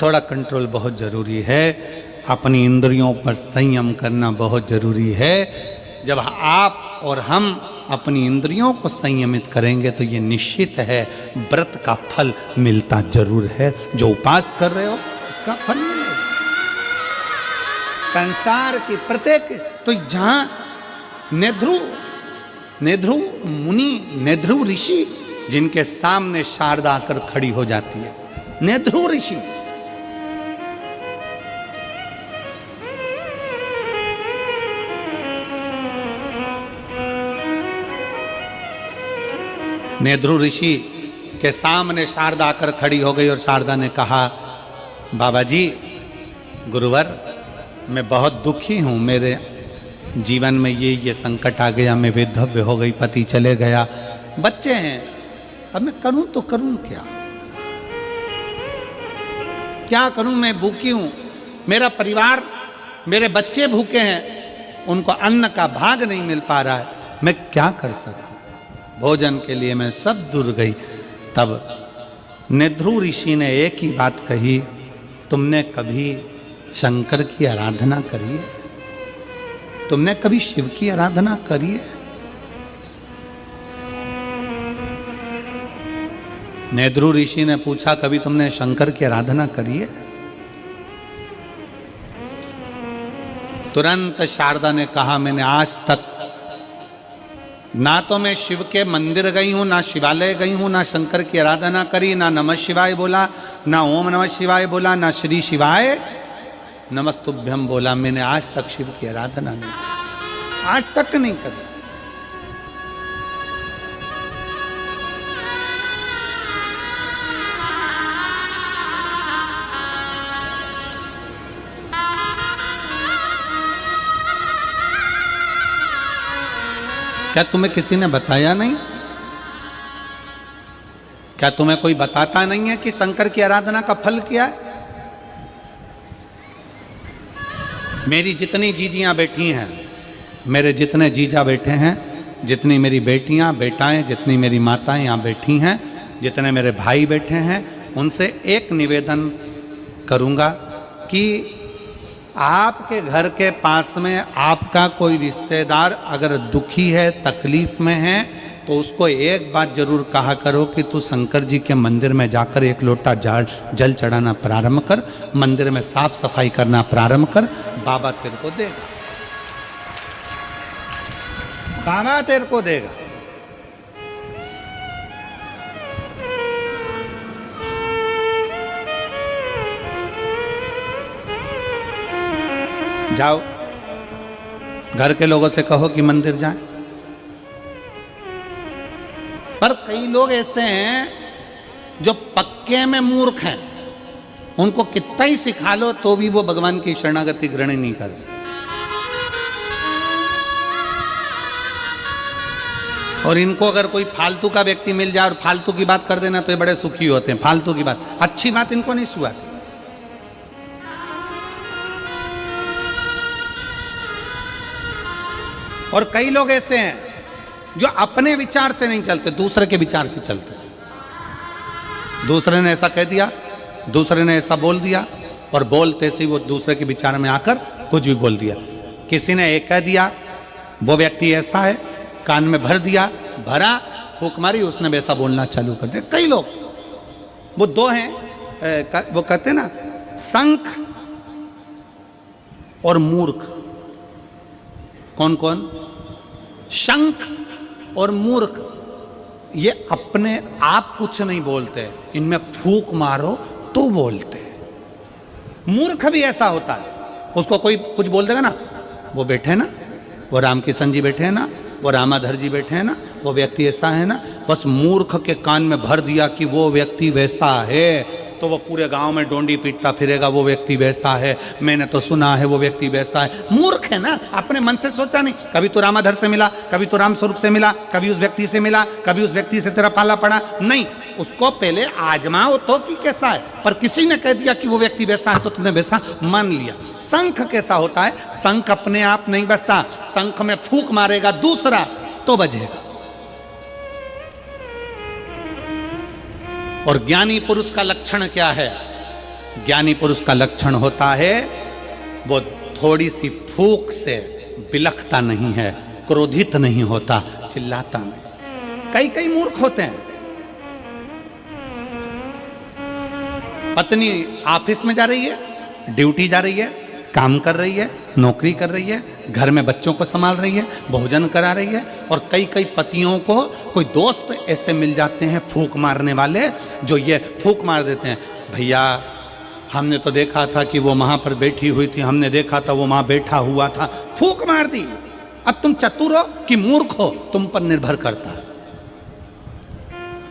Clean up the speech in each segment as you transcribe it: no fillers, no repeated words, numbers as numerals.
थोड़ा कंट्रोल बहुत ज़रूरी है, अपनी इंद्रियों पर संयम करना बहुत ज़रूरी है। जब आप और हम अपनी इंद्रियों को संयमित करेंगे तो ये निश्चित है व्रत का फल मिलता जरूर है। जो उपास कर रहे हो उसका फल मिलेगा। संसार की प्रत्येक, तो जहां नेध्रु मुनि, नेध्रु ऋषि, जिनके सामने शारदा आकर खड़ी हो जाती है, नेध्रु ऋषि, नेध्रु ऋषि के सामने शारदा आकर खड़ी हो गई और शारदा ने कहा, बाबा जी, गुरुवर, मैं बहुत दुखी हूँ, मेरे जीवन में ये संकट आ गया, मैं विधव्य हो गई, पति चले गया, बच्चे हैं, अब मैं करूँ तो करूँ क्या करूँ? मैं भूखी हूँ, मेरा परिवार, मेरे बच्चे भूखे हैं, उनको अन्न का भाग नहीं मिल पा रहा है, मैं क्या कर सकूँ? भोजन के लिए मैं सब दूर गई। तब नेध्रु ऋषि ने एक ही बात कही, तुमने कभी शंकर की आराधना करी है? तुमने कभी शिव की आराधना करी है? नेध्रु ऋषि ने पूछा, कभी तुमने शंकर की आराधना करी है? तुरंत शारदा ने कहा, मैंने आज तक ना तो मैं शिव के मंदिर गई हूं, ना शिवालय गई हूं, ना शंकर की आराधना करी, ना नमः शिवाय बोला, ना ओम नमः शिवाय बोला, ना श्री शिवाय नमस्तुभ्यम बोला। मैंने आज तक शिव की आराधना नहीं की, आज तक नहीं करी। क्या तुम्हें किसी ने बताया नहीं? क्या तुम्हें कोई बताता नहीं है कि शंकर की आराधना का फल क्या है? मेरी जितनी जीजियां बैठी हैं, मेरे जितने जीजा बैठे हैं, जितनी मेरी बेटियां बेटाएं, जितनी मेरी माताएं यहाँ बैठी हैं, जितने मेरे भाई बैठे हैं, उनसे एक निवेदन करूंगा कि आपके घर के पास में आपका कोई रिश्तेदार अगर दुखी है, तकलीफ में है, तो उसको एक बात जरूर कहा करो कि तू शंकर जी के मंदिर में जाकर एक लोटा जल चढ़ाना प्रारंभ कर, मंदिर में साफ सफाई करना प्रारंभ कर, बाबा तेरे को देगा, बाबा तेरे को देगा। जाओ, घर के लोगों से कहो कि मंदिर जाएं। पर कई लोग ऐसे हैं जो पक्के में मूर्ख हैं, उनको कितना ही सिखा लो तो भी वो भगवान की शरणागति ग्रहण नहीं करते। और इनको अगर कोई फालतू का व्यक्ति मिल जाए और फालतू की बात कर देना तो ये बड़े सुखी होते हैं। फालतू की बात, अच्छी बात इनको नहीं सुहाती। और कई लोग ऐसे हैं जो अपने विचार से नहीं चलते, दूसरे के विचार से चलते। दूसरे ने ऐसा कह दिया, दूसरे ने ऐसा बोल दिया, और बोलते से वो दूसरे के विचार में आकर कुछ भी बोल दिया। किसी ने एक कह दिया, वो व्यक्ति ऐसा है, कान में भर दिया, भरा, फूंक मारी, उसने वैसा बोलना चालू कर दिया। कई लोग, वो दो हैं, वो कहते ना, संख और मूर्ख। कौन कौन? शंख और मूर्ख। ये अपने आप कुछ नहीं बोलते, इनमें फूंक मारो तो बोलते। मूर्ख भी ऐसा होता है, उसको कोई कुछ बोल देगा ना, वो बैठे ना, वो रामकिशन जी बैठे हैं ना, वो रामाधर जी बैठे हैं ना, वो व्यक्ति ऐसा है ना, बस मूर्ख के कान में भर दिया कि वो व्यक्ति वैसा है, तो वो पूरे गांव में डोंडी पीटता फिरेगा, वो व्यक्ति वैसा है, मैंने तो सुना है वो व्यक्ति वैसा है। मूर्ख है ना, अपने मन से सोचा नहीं। कभी तो रामाधर से मिला, कभी तो राम स्वरूप से मिला, कभी उस व्यक्ति से मिला, कभी उस व्यक्ति से तेरा पाला पड़ा, नहीं, उसको पहले आजमाओ तो कि कैसा है। पर किसी ने कह दिया कि वो व्यक्ति वैसा है तो तुमने वैसा मान लिया। शंख कैसा होता है? शंख अपने आप नहीं बजता, शंख में फूंक मारेगा दूसरा तो बजेगा। और ज्ञानी पुरुष का लक्षण क्या है? ज्ञानी पुरुष का लक्षण होता है वो थोड़ी सी फूंक से बिलखता नहीं है, क्रोधित नहीं होता, चिल्लाता नहीं। कई कई मूर्ख होते हैं। पत्नी ऑफिस में जा रही है, ड्यूटी जा रही है, काम कर रही है, नौकरी कर रही है, घर में बच्चों को संभाल रही है, भोजन करा रही है, और कई कई पतियों को कोई दोस्त ऐसे मिल जाते हैं फूंक मारने वाले, जो ये फूंक मार देते हैं, भैया हमने तो देखा था कि वो वहां पर बैठी हुई थी, हमने देखा था वो वहां बैठा हुआ था, फूंक मार दी। अब तुम चतुर हो कि मूर्ख हो, तुम पर निर्भर करता है।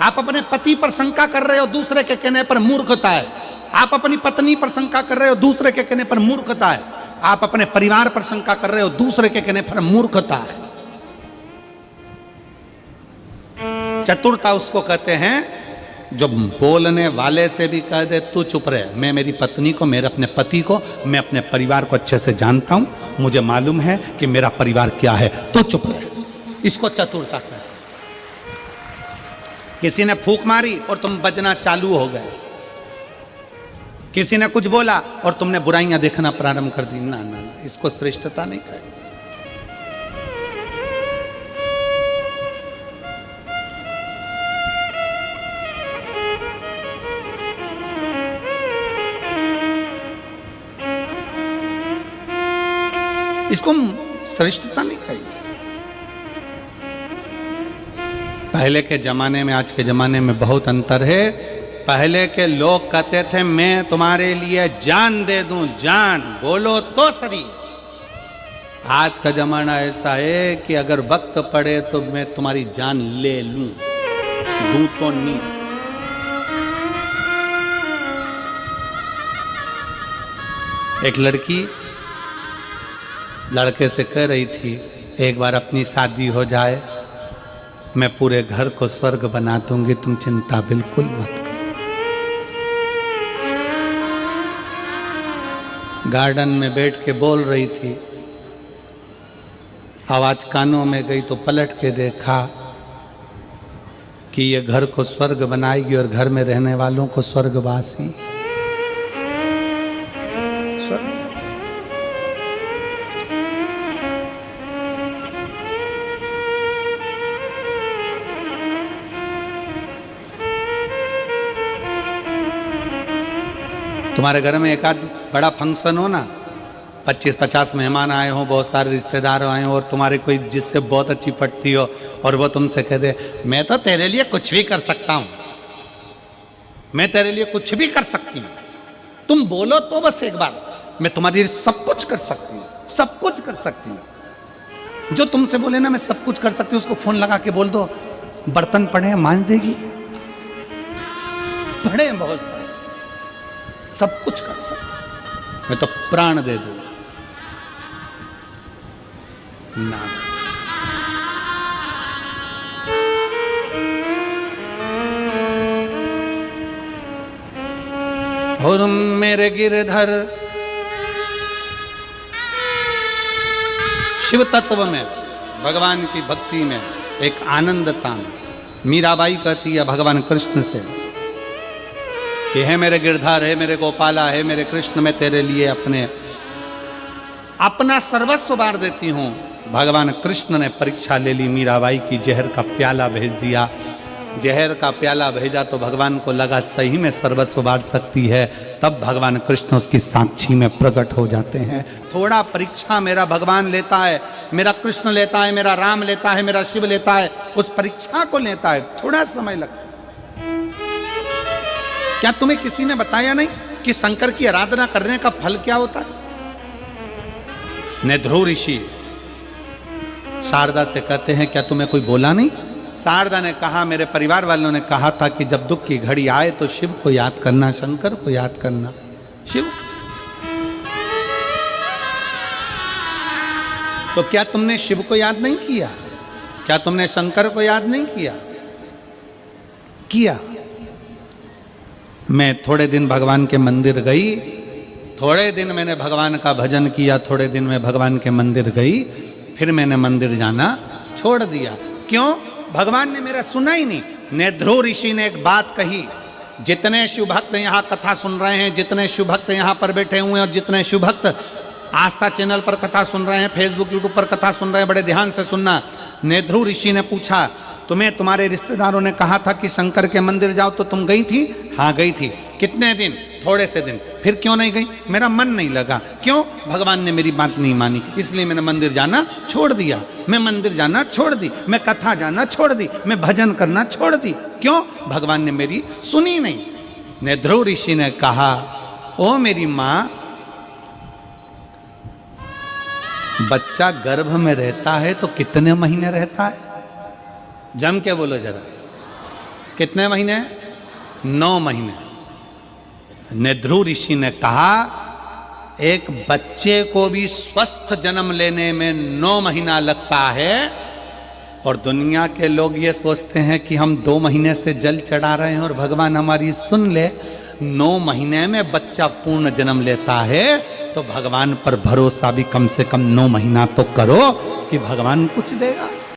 आप अपने पति पर शंका कर रहे हो, दूसरे के कहने पर मूर्खता है। आप अपनी पत्नी पर शंका कर रहे हो, दूसरे के कहने पर मूर्खता है। आप अपने परिवार पर शंका कर रहे हो, दूसरे के कहने पर मूर्खता है। चतुरता उसको कहते हैं जो बोलने वाले से भी कह दे तू चुप रहे, मैं मेरी पत्नी को, मेरे अपने पति को, मैं अपने परिवार को अच्छे से जानता हूं, मुझे मालूम है कि मेरा परिवार क्या है, तू चुप रहे। इसको चतुरता कहते हैं। किसी ने फूंक मारी और तुम बजना चालू हो गए, किसी ने कुछ बोला और तुमने बुराइयां देखना प्रारंभ कर दी, ना ना ना, इसको श्रेष्ठता नहीं कहे। इसको श्रेष्ठता नहीं कही। पहले के जमाने में आज के जमाने में बहुत अंतर है। पहले के लोग कहते थे मैं तुम्हारे लिए जान दे दूं, जान बोलो तो सही। आज का जमाना ऐसा है कि अगर वक्त पड़े तो मैं तुम्हारी जान ले लूं, दूं तो नहीं। एक लड़की लड़के से कह रही थी एक बार अपनी शादी हो जाए, मैं पूरे घर को स्वर्ग बना दूंगी, तुम चिंता बिल्कुल मत करो। गार्डन में बैठ के बोल रही थी, आवाज कानों में गई तो पलट के देखा कि ये घर को स्वर्ग बनाएगी और घर में रहने वालों को स्वर्गवासी। स्वर्ग तुम्हारे घर में एक आध बड़ा फंक्शन हो ना, 25-50 मेहमान आए हो, बहुत सारे रिश्तेदार आए हो, और तुम्हारे कोई जिससे बहुत अच्छी पटती हो और वो तुमसे कह दे मैं तो तेरे लिए कुछ भी कर सकता हूं, मैं तेरे लिए कुछ भी कर सकती हूं, तुम बोलो तो बस एक बार, मैं तुम्हारे लिए सब कुछ कर सकती हूँ, सब कुछ कर सकती हूँ। जो तुमसे बोले ना मैं सब कुछ कर सकती हूँ, उसको फोन लगा के बोल दो बर्तन पड़े हैं मांज देगी, पड़े हैं बहुत सारे, सब कुछ कर सकते, मैं तो प्राण दे दूं ना। और मेरे गिरधर शिव तत्व में, भगवान की भक्ति में, एक आनंदता में, मीराबाई कहती है भगवान कृष्ण से कि है मेरे गिरधर, है मेरे गोपाला, है मेरे कृष्ण, मैं तेरे लिए अपना सर्वस्व बार देती हूँ। भगवान कृष्ण ने परीक्षा ले ली मीराबाई की, जहर का प्याला भेज दिया। जहर का प्याला भेजा तो भगवान को लगा सही में सर्वस्व बांट सकती है, तब भगवान कृष्ण उसकी साक्षी में प्रकट हो जाते हैं। थोड़ा परीक्षा मेरा भगवान लेता है, मेरा कृष्ण लेता है, मेरा राम लेता है, मेरा शिव लेता है, उस परीक्षा को लेता है, थोड़ा समय लगता है। क्या तुम्हें किसी ने बताया नहीं कि शंकर की आराधना करने का फल क्या होता है? नेध्रु ऋषि शारदा से कहते हैं क्या तुम्हें कोई बोला नहीं? शारदा ने कहा मेरे परिवार वालों ने कहा था कि जब दुख की घड़ी आए तो शिव को याद करना, शंकर को याद करना। शिव, तो क्या तुमने शिव को याद नहीं किया? क्या तुमने शंकर को याद नहीं किया? किया। मैं थोड़े दिन भगवान के मंदिर गई, थोड़े दिन मैंने भगवान का भजन किया, थोड़े दिन मैं भगवान के मंदिर गई, फिर मैंने मंदिर जाना छोड़ दिया। क्यों? भगवान ने मेरा सुना ही नहीं। नेध्रु ऋषि ने एक बात कही, जितने शिव भक्त यहाँ कथा सुन रहे हैं, जितने शिव भक्त यहाँ पर बैठे हुए हैं और जितने शिव भक्त आस्था चैनल पर कथा सुन रहे हैं, फेसबुक यूट्यूब पर कथा सुन रहे हैं, बड़े ध्यान से सुनना। नेध्रु ऋषि ने पूछा, तुम्हें तुम्हारे रिश्तेदारों ने कहा था कि शंकर के मंदिर जाओ, तो तुम गई थी? हाँ गई थी। कितने दिन? थोड़े से दिन। फिर क्यों नहीं गई? मेरा मन नहीं लगा। क्यों? भगवान ने मेरी बात नहीं मानी, इसलिए मैंने मंदिर जाना छोड़ दिया। मैं मंदिर जाना छोड़ दी, मैं कथा जाना छोड़ दी, मैं भजन करना छोड़ दी। क्यों? भगवान ने मेरी सुनी नहीं। नेध्रु ऋषि ने कहा, ओ मेरी माँ, बच्चा गर्भ में रहता है तो कितने महीने रहता है? जम के बोलो जरा, कितने महीने? 9 महीने। नेध्रु ऋषि ने कहा, एक बच्चे को भी स्वस्थ जन्म लेने में 9 महीना लगता है, और दुनिया के लोग ये सोचते हैं कि हम 2 महीने से जल चढ़ा रहे हैं और भगवान हमारी सुन ले। 9 महीने में बच्चा पूर्ण जन्म लेता है, तो भगवान पर भरोसा भी कम से कम 9 महीना तो करो कि भगवान कुछ देगा।